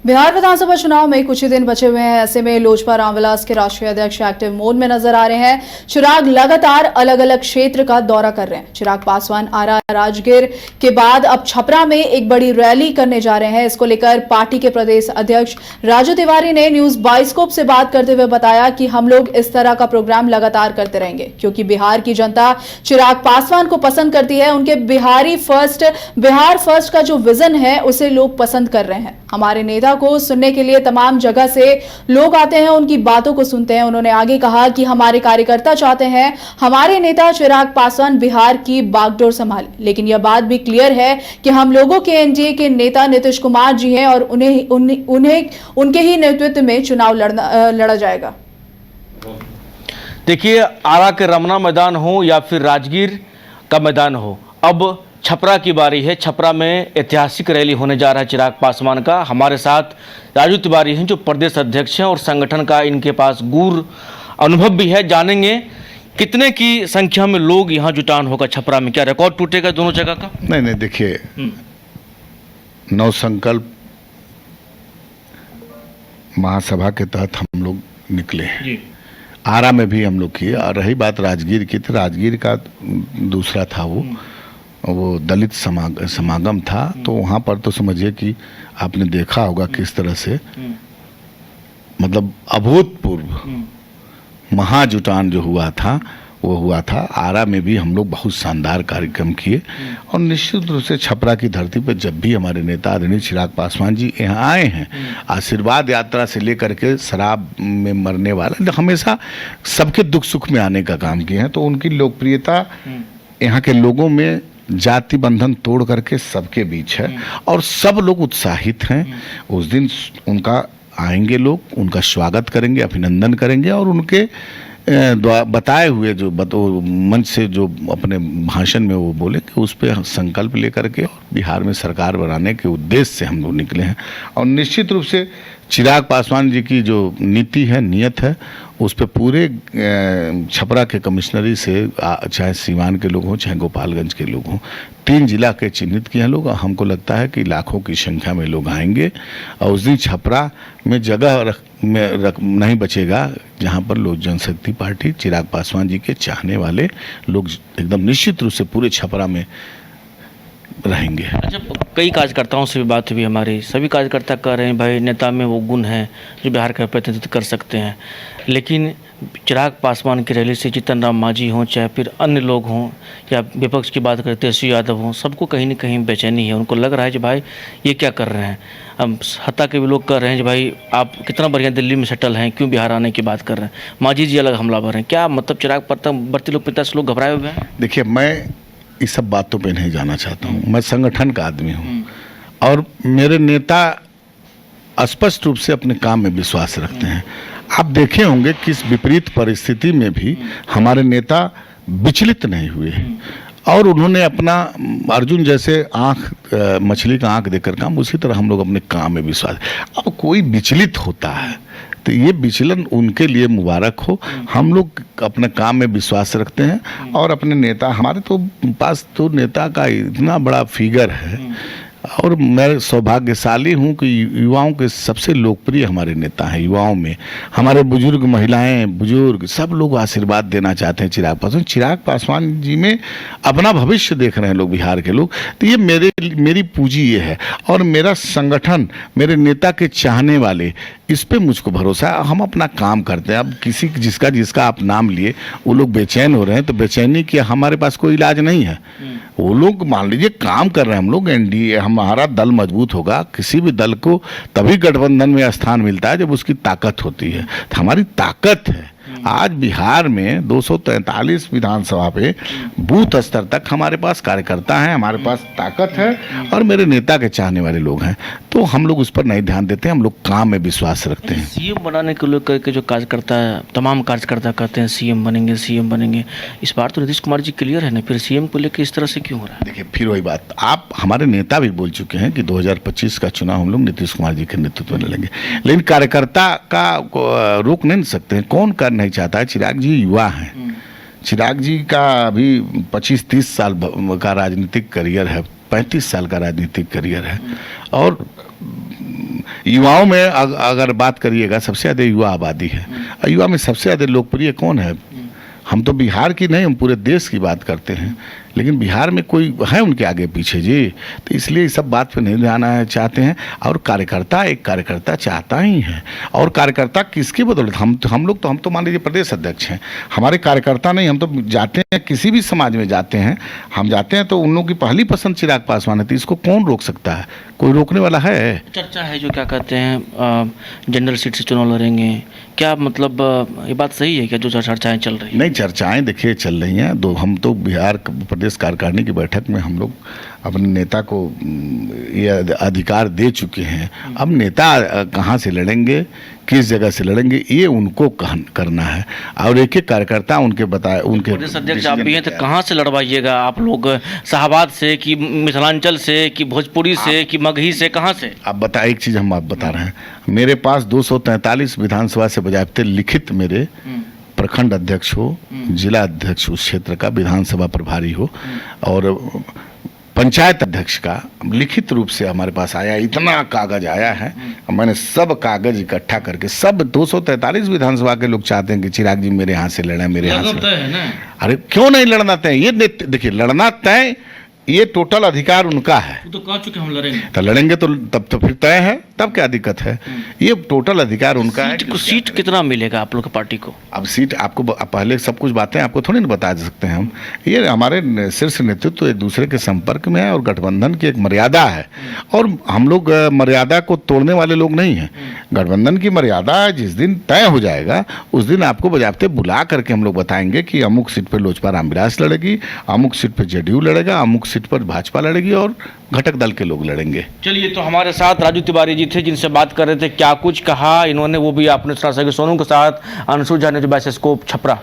बिहार विधानसभा चुनाव में कुछ ही दिन बचे हुए हैं। ऐसे में लोजपा रामविलास के राष्ट्रीय अध्यक्ष एक्टिव मोड में नजर आ रहे हैं। चिराग लगातार अलग अलग क्षेत्र का दौरा कर रहे हैं। चिराग पासवान आरा राजगीर के बाद अब छपरा में एक बड़ी रैली करने जा रहे हैं। इसको लेकर पार्टी के प्रदेश अध्यक्ष राजू तिवारी ने न्यूज बाइस्कोप से बात करते हुए बताया कि हम लोग इस तरह का प्रोग्राम लगातार करते रहेंगे, क्योंकि बिहार की जनता चिराग पासवान को पसंद करती है। उनके बिहार फर्स्ट का जो विजन है उसे लोग पसंद कर रहे हैं। हमारे नेता को सुनने के लिए तमाम जगह से लोग आते हैं, उनकी बातों को सुनते हैं। उन्होंने आगे कहा कि हमारे कार्यकर्ता चाहते हैं हमारे नेता चिराग पासवान बिहार की बागडोर संभाले, लेकिन यह बात भी क्लियर है कि हम लोगों के एनडीए के नेता नीतीश कुमार जी हैं और उनके ही नेतृत्व में चुनाव लड़ा जाएगा। देखिए, आरा के रमना मैदान हो या फिर राजगीर का मैदान हो, अब छपरा की बारी है। छपरा में ऐतिहासिक रैली होने जा रहा है चिराग पासवान का। हमारे साथ राजू तिवारी हैं जो प्रदेश अध्यक्ष हैं और संगठन का इनके पास गूढ़ अनुभव भी है। जानेंगे कितने की संख्या में लोग यहाँ जुटान होगा छपरा में, क्या रिकॉर्ड टूटेगा दोनों जगह का? नहीं, देखिए, नव संकल्प महासभा के तहत हम लोग निकले हैं जी। आरा में भी हम लोग किए। और रही बात राजगीर की, तो राजगीर का दूसरा था, वो दलित समागम था। तो वहाँ पर तो समझिए कि आपने देखा होगा किस तरह से मतलब अभूतपूर्व महाजुटान जो हुआ था वो हुआ था। आरा में भी हम लोग बहुत शानदार कार्यक्रम किए। और निश्चित रूप से छपरा की धरती पर जब भी हमारे नेता आदरणीय चिराग पासवान जी यहाँ आए हैं, आशीर्वाद यात्रा से लेकर के शराब में मरने वाला हमेशा सबके दुख सुख में आने का काम किए हैं। तो उनकी लोकप्रियता यहाँ के लोगों में जाति बंधन तोड़ करके सबके बीच है और सब लोग उत्साहित हैं। उस दिन उनका आएंगे, लोग उनका स्वागत करेंगे, अभिनंदन करेंगे और उनके बताए हुए जो मंच से जो अपने भाषण में वो बोले कि उस पर संकल्प लेकर के और बिहार में सरकार बनाने के उद्देश्य से हम लोग निकले हैं। और निश्चित रूप से चिराग पासवान जी की जो नीति है, नियत है, उस पर पूरे छपरा के कमिश्नरी से चाहे सीवान के लोग हों चाहे गोपालगंज के लोग हों, 3 जिला के चिन्हित किए हैं लोग। हमको लगता है कि लाखों की संख्या में लोग आएंगे और उस दिन छपरा में जगह नहीं बचेगा जहां पर लोक जनशक्ति पार्टी चिराग पासवान जी के चाहने वाले लोग एकदम निश्चित रूप से पूरे छपरा में रहेंगे। अच्छा, कई कार्यकर्ताओं से भी बात हुई हमारी, सभी कार्यकर्ता कह रहे हैं भाई नेता में वो गुण है जो बिहार का प्रतिनिधित्व कर सकते हैं, लेकिन चिराग पासवान की रैली से जीतन राम मांझी हों चाहे फिर अन्य लोग हों या विपक्ष की बात करते तेजस्वी यादव हों, सबको कहीं ना कहीं बेचैनी है। उनको लग रहा है कि भाई ये क्या कर रहे हैं। अब हत्या के भी लोग कह रहे हैं कि भाई आप कितना बढ़िया दिल्ली में सेटल हैं, क्यों बिहार आने की बात कर रहे हैं। मांझी जी अलग हमलावर हैं, क्या मतलब चिराग बढ़ती लोकप्रियता से लोग घबराए हुए हैं? देखिए, मैं इस सब बातों पे नहीं जाना चाहता हूँ। मैं संगठन का आदमी हूँ और मेरे नेता स्पष्ट रूप से अपने काम में विश्वास रखते हैं। आप देखे होंगे किस विपरीत परिस्थिति में भी हमारे नेता विचलित नहीं हुए और उन्होंने अपना अर्जुन जैसे मछली का आंख देकर काम, उसी तरह हम लोग अपने काम में विश्वास। अब कोई विचलित होता है तो ये विचलन उनके लिए मुबारक हो। हम लोग अपने काम में विश्वास रखते हैं और अपने नेता, हमारे तो पास तो नेता का इतना बड़ा फिगर है और मैं सौभाग्यशाली हूँ कि युवाओं के सबसे लोकप्रिय हमारे नेता हैं। युवाओं में हमारे बुजुर्ग, महिलाएं, बुजुर्ग सब लोग आशीर्वाद देना चाहते हैं चिराग पासवान। चिराग पासवान जी में अपना भविष्य देख रहे हैं लोग, बिहार के लोग। तो ये मेरी पूंजी ये है और मेरा संगठन, मेरे नेता के चाहने वाले, इस पे मुझको भरोसा है। हम अपना काम करते हैं। अब किसी जिसका आप नाम लिए वो लोग बेचैन हो रहे हैं, तो बेचैनी की हमारे पास कोई इलाज नहीं है। वो लोग मान लीजिए काम कर रहे हैं, हम लोग एनडीए, हमारा दल मजबूत होगा। किसी भी दल को तभी गठबंधन में स्थान मिलता है जब उसकी ताकत होती है। तो हमारी ताकत है आज बिहार में 243 विधानसभा पे बूथ स्तर तक हमारे पास कार्यकर्ता हैं, हमारे पास ताकत है और मेरे नेता के चाहने वाले लोग हैं। तो हम लोग उस पर नहीं ध्यान देते, हम लोग काम में विश्वास रखते हैं। सीएम बनाने के लोग करके जो कार्यकर्ता है, तमाम कार्यकर्ता कहते हैं सीएम बनेंगे, सीएम बनेंगे। इस बार तो नीतीश कुमार जी क्लियर है ना, फिर सीएम को लेकर इस तरह से क्यों हो रहा है? देखिए, फिर वही बात, आप हमारे नेता भी बोल चुके हैं कि 2025 का चुनाव हम लोग नीतीश कुमार जी के नेतृत्व में लड़ेंगे, लेकिन कार्यकर्ता का रोक नहीं सकते हैं। कौन कर नहीं चाहता है। चिराग जी युवा हैं, चिराग जी का अभी 25-30 साल का राजनीतिक करियर है, 35 साल का राजनीतिक करियर है और युवाओं में अगर बात करिएगा सबसे ज़्यादा युवा आबादी है। और युवा में सबसे ज़्यादा लोकप्रिय कौन है? हम तो बिहार की नहीं, हम पूरे देश की बात करते हैं, लेकिन बिहार में कोई है उनके आगे पीछे जी? तो इसलिए इस सब बात पे नहीं ध्यान चाहते हैं। और कार्यकर्ता एक कार्यकर्ता चाहता ही है। और कार्यकर्ता किसकी बदौलत? हम लोग तो मान लीजिए प्रदेश अध्यक्ष हैं, हमारे कार्यकर्ता नहीं। हम तो जाते हैं, किसी भी समाज में जाते हैं, हम जाते हैं तो उन लोगों की पहली पसंद चिराग पासवान है। तो इसको कौन रोक सकता है? कोई रोकने वाला है? चर्चा है जो क्या कहते हैं जनरल सीट से चुनाव लड़ेंगे, क्या मतलब ये बात सही है क्या जो चर्चाएं चल रही हैं? नहीं, चर्चाएं देखिए चल रही हैं। हम तो बिहार प्रदेश कार्यकारिणी की बैठक में हम लोग अपने नेता को ये अधिकार दे चुके हैं। अब नेता कहाँ से लड़ेंगे, किस जगह से लड़ेंगे, ये उनको करना है। और एक एक कार्यकर्ता उनके प्रदेश अध्यक्ष आप भी हैं, तो कहाँ से लड़वाइएगा आप लोग? शाहबाद से कि मिथिलांचल से कि भोजपुरी से कि मगही से, कहाँ से? आप बताए, एक चीज़ हम आप बता रहे हैं, मेरे पास 243 विधानसभा से बजाते लिखित मेरे प्रखंड अध्यक्ष हो, जिला अध्यक्ष उस क्षेत्र का, विधानसभा प्रभारी हो और पंचायत अध्यक्ष का लिखित रूप से हमारे पास आया, इतना कागज आया है। मैंने सब कागज इकट्ठा करके, सब 243 विधानसभा के लोग चाहते हैं कि चिराग जी मेरे यहाँ से लड़े, मेरे यहाँ से। अरे क्यों नहीं लड़ना तय? ये देखिए, लड़ना तय, ये टोटल अधिकार उनका है। तो कह चुके हम लड़ेंगे, तो लड़ेंगे तो तब तो फिर तय है, तब क्या दिक्कत है? ये टोटल अधिकार उनका है। सीट कितना मिलेगा आप लोग की पार्टी को? अब सीट आपको पहले सब कुछ बातें आपको थोड़ी ना बता सकते हैं हम। ये हमारे शीर्ष नेतृत्व एक दूसरे के संपर्क में है और गठबंधन की एक मर्यादा है और हम लोग मर्यादा को तोड़ने वाले लोग नहीं हैं। गठबंधन की मर्यादा जिस दिन तय हो जाएगा उस दिन आपको बजाते बुला करके हम लोग बताएंगे कि अमुक सीट पर लोजपा रामविलास लड़ेगी, अमुक सीट पर जेडीयू लड़ेगा, अमुक सीट पर भाजपा लड़ेगी और घटक दल के लोग लड़ेंगे। चलिए, तो हमारे साथ राजू तिवारी जी थे जिनसे बात कर रहे थे, क्या कुछ कहा इन्होंने वो भी आपने सुना सके। सोनू के साथ अंशु झा ने जो बाइस्कोप छपरा।